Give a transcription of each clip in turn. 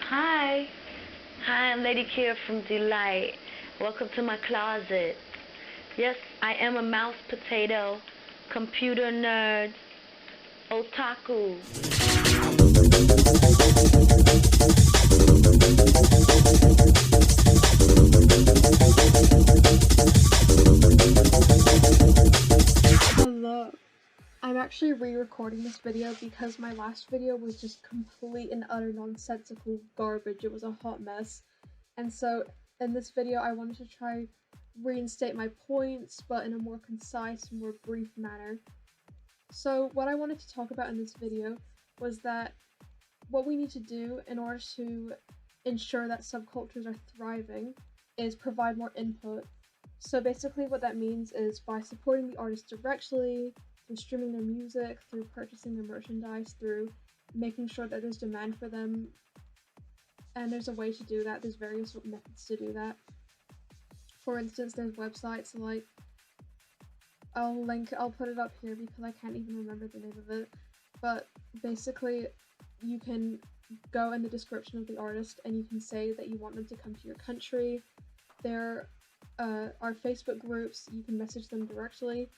Hi. Hi, I'm Lady Kira from Delight. Welcome to my closet. Yes, I am a mouse potato, computer nerd, otaku. Hello. I'm actually re-recording this video because my last video was just complete and utter nonsensical garbage. It was a hot mess. And so in this video I wanted to try reinstate my points, but in a more concise, more brief manner. So what I wanted to talk about in this video was that what we need to do in order to ensure that subcultures are thriving is provide more input. So basically what that means is by supporting the artists directly, through streaming their music, through purchasing their merchandise, through making sure that there's demand for them, and there's a way to do that, there's various methods to do that. For instance, there's websites like, I'll put it up here because I can't even remember the name of it, but basically you can go in the description of the artist and you can say that you want them to come to your country. There are Facebook groups, you can message them directly,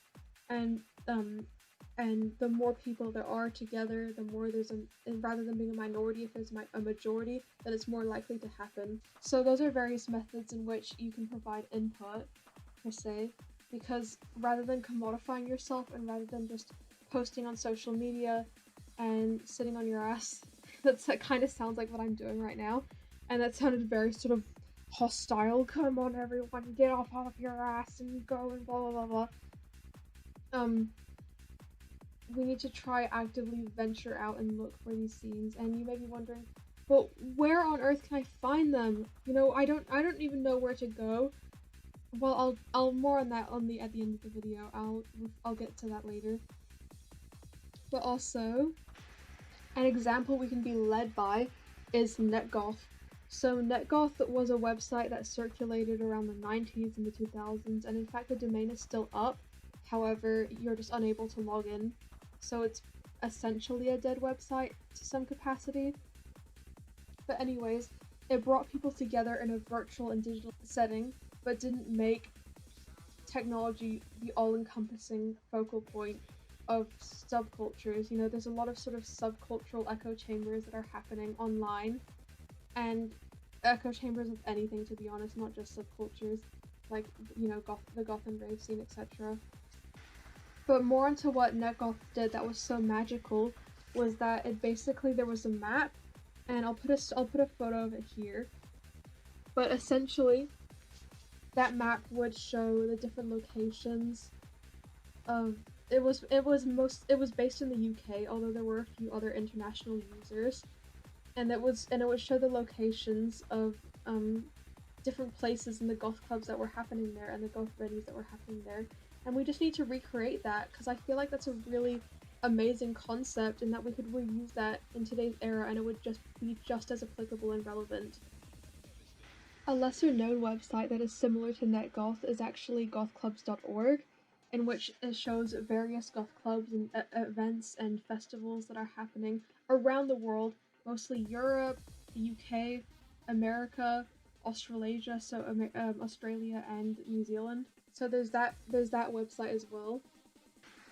and the more people there are together, the more there's and rather than being a minority, if there's a majority, then it's more likely to happen. So those are various methods in which you can provide input, per se, because rather than commodifying yourself and rather than just posting on social media and sitting on your ass, that kind of sounds like what I'm doing right now, and that sounded very sort of hostile. Come on, everyone, get off of your ass and go and blah blah blah blah. We need to try actively venture out and look for these scenes. And you may be wondering, but where on earth can I find them? You know, I don't even know where to go. Well, I'll more on that at the end of the video. I'll get to that later. But also, an example we can be led by is Netgoth. So Netgoth was a website that circulated around the 90s and the 2000s, and in fact the domain is still up. However, you're just unable to log in. So it's essentially a dead website to some capacity. But anyways, it brought people together in a virtual and digital setting, but didn't make technology the all-encompassing focal point of subcultures. You know, there's a lot of sort of subcultural echo chambers that are happening online, and echo chambers of anything, to be honest, not just subcultures, like, you know, the goth and rave scene, etc. But more into what Netgoth did that was so magical was that it basically, there was a map, and I'll put a photo of it here. But essentially, that map would show the different locations of it was based in the UK, although there were a few other international users, and it would show the locations of different places in the goth clubs that were happening there and the goth venues that were happening there. And we just need to recreate that, because I feel like that's a really amazing concept and that we could reuse that in today's era and it would just be just as applicable and relevant. A lesser known website that is similar to Netgoth is actually gothclubs.org, in which it shows various goth clubs and events and festivals that are happening around the world, mostly Europe, the UK, America, Australasia, so Australia and New Zealand. So there's that website as well.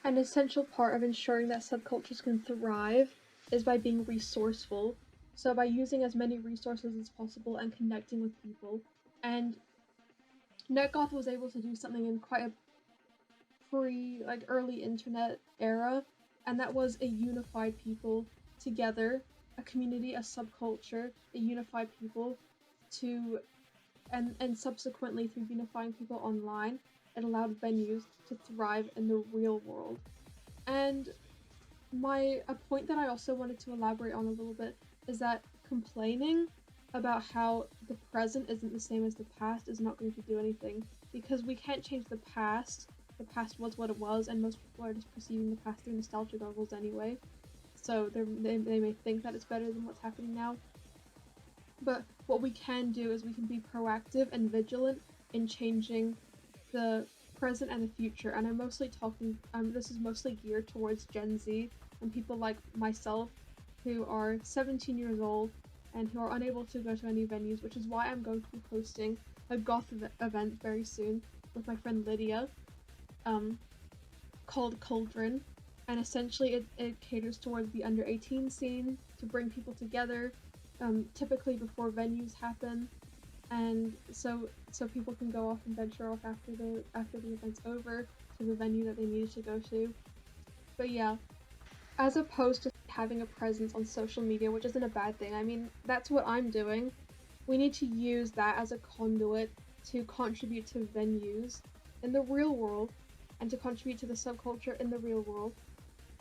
An essential part of ensuring that subcultures can thrive is by being resourceful. So by using as many resources as possible and connecting with people. And Netgoth was able to do something in quite a early internet era, and that was a unified people together, a community, a subculture, a unified people to and subsequently through unifying people online, it allowed venues to thrive in the real world. And a point that I also wanted to elaborate on a little bit is that complaining about how the present isn't the same as the past is not going to do anything, because we can't change the past. The past was what it was, and most people are just perceiving the past through nostalgia goggles anyway. So they may think that it's better than what's happening now. But what we can do is we can be proactive and vigilant in changing the present and the future. And I'm mostly talking, this is mostly geared towards Gen Z and people like myself who are 17 years old and who are unable to go to any venues, which is why I'm going to be hosting a goth event very soon with my friend Lydia, called Cauldron, and essentially it caters towards the under 18 scene to bring people together, typically before venues happen, and so people can go off and venture off after the event's over to the venue that they needed to go to. But yeah, as opposed to having a presence on social media, which isn't a bad thing. I mean, that's what I'm doing. We need to use that as a conduit to contribute to venues in the real world and to contribute to the subculture in the real world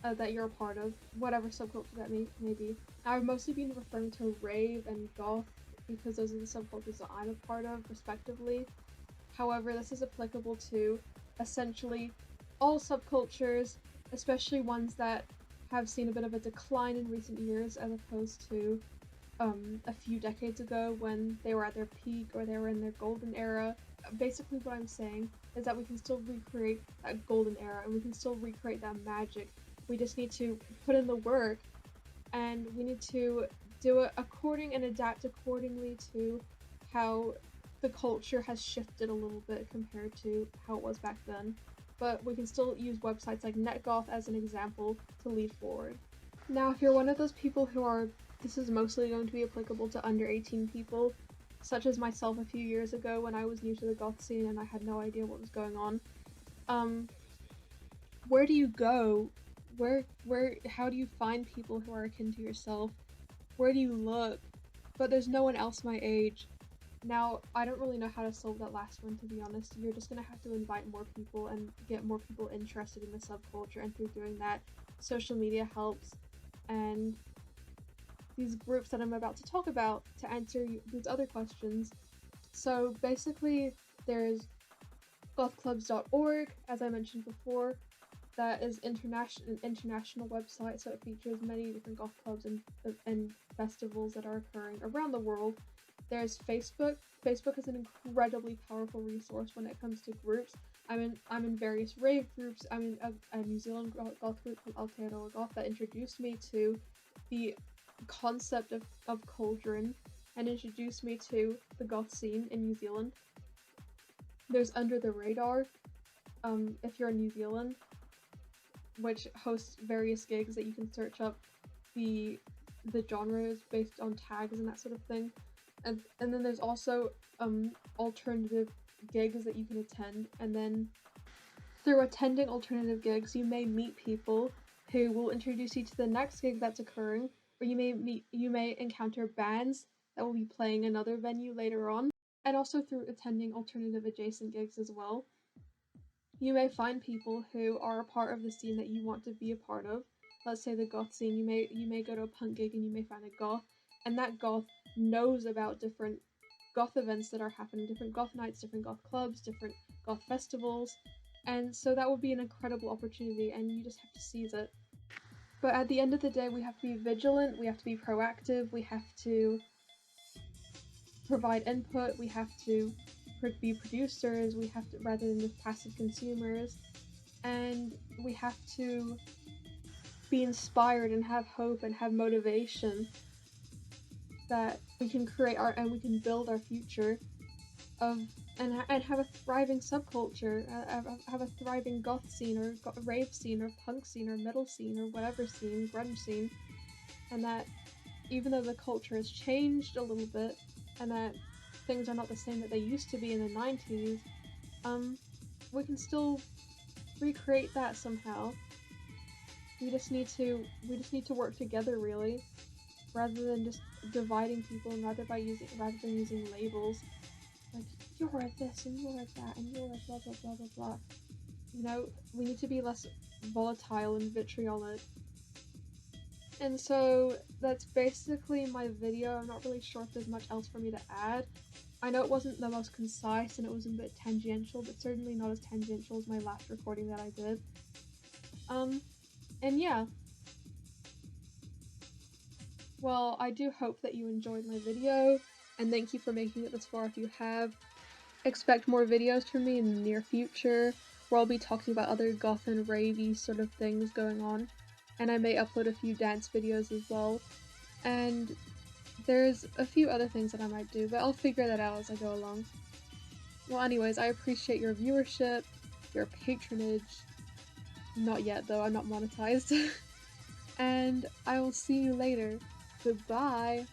that you're a part of, whatever subculture that may be. I've mostly been referring to rave and goth because those are the subcultures that I'm a part of, respectively. However, this is applicable to essentially all subcultures, especially ones that have seen a bit of a decline in recent years as opposed to a few decades ago when they were at their peak or they were in their golden era. Basically what I'm saying is that we can still recreate that golden era and we can still recreate that magic. We just need to put in the work and we need to do it according and adapt accordingly to how the culture has shifted a little bit compared to how it was back then. But we can still use websites like Netgoth as an example to lead forward. Now, if you're one of those people who are, this is mostly going to be applicable to under 18 people, such as myself a few years ago when I was new to the goth scene and I had no idea what was going on. Where do you go? How do you find people who are akin to yourself? Where do you look? But there's no one else my age. Now, I don't really know how to solve that last one, to be honest. You're just gonna have to invite more people and get more people interested in the subculture, and through doing that, social media helps, and these groups that I'm about to talk about to answer these other questions. So basically, there's gothclubs.org, as I mentioned before. That is an international website, so it features many different goth clubs and festivals that are occurring around the world. There's Facebook. Facebook is an incredibly powerful resource when it comes to groups. I'm in various rave groups. I'm in a New Zealand goth group called Aotearoa Goth that introduced me to the concept of Cauldron and introduced me to the goth scene in New Zealand. There's Under the Radar, if you're in New Zealand, which hosts various gigs that you can search up the genres based on tags and that sort of thing. And then there's also alternative gigs that you can attend, and then through attending alternative gigs you may meet people who will introduce you to the next gig that's occurring, or you may encounter bands that will be playing another venue later on, and also through attending alternative adjacent gigs as well. You may find people who are a part of the scene that you want to be a part of. Let's say the goth scene, you may go to a punk gig and you may find a goth, and that goth knows about different goth events that are happening, different goth nights, different goth clubs, different goth festivals, and so that would be an incredible opportunity and you just have to seize it. But at the end of the day, we have to be vigilant, we have to be proactive, we have to provide input, we have to be producers, we have to, rather than just passive consumers, and we have to be inspired and have hope and have motivation that we can create our and we can build our future of and have a thriving subculture, have a thriving goth scene or rave scene or punk scene or metal scene or whatever scene, grunge scene, and that even though the culture has changed a little bit and that things are not the same that they used to be in the 90s, we can still recreate that somehow. We just need to work together, really, rather than just dividing people, and rather than using labels like you're this and you're that and you're blah blah blah blah blah. You know, we need to be less volatile and vitriolic. And so that's basically my video. I'm not really sure if there's much else for me to add. I know it wasn't the most concise and it was a bit tangential, but certainly not as tangential as my last recording that I did. And yeah. Well, I do hope that you enjoyed my video, and thank you for making it this far if you have. Expect more videos from me in the near future, where I'll be talking about other goth and ravey sort of things going on, and I may upload a few dance videos as well. And there's a few other things that I might do, but I'll figure that out as I go along. Well, anyways, I appreciate your viewership, your patronage. Not yet, though, I'm not monetized. And I will see you later. Goodbye!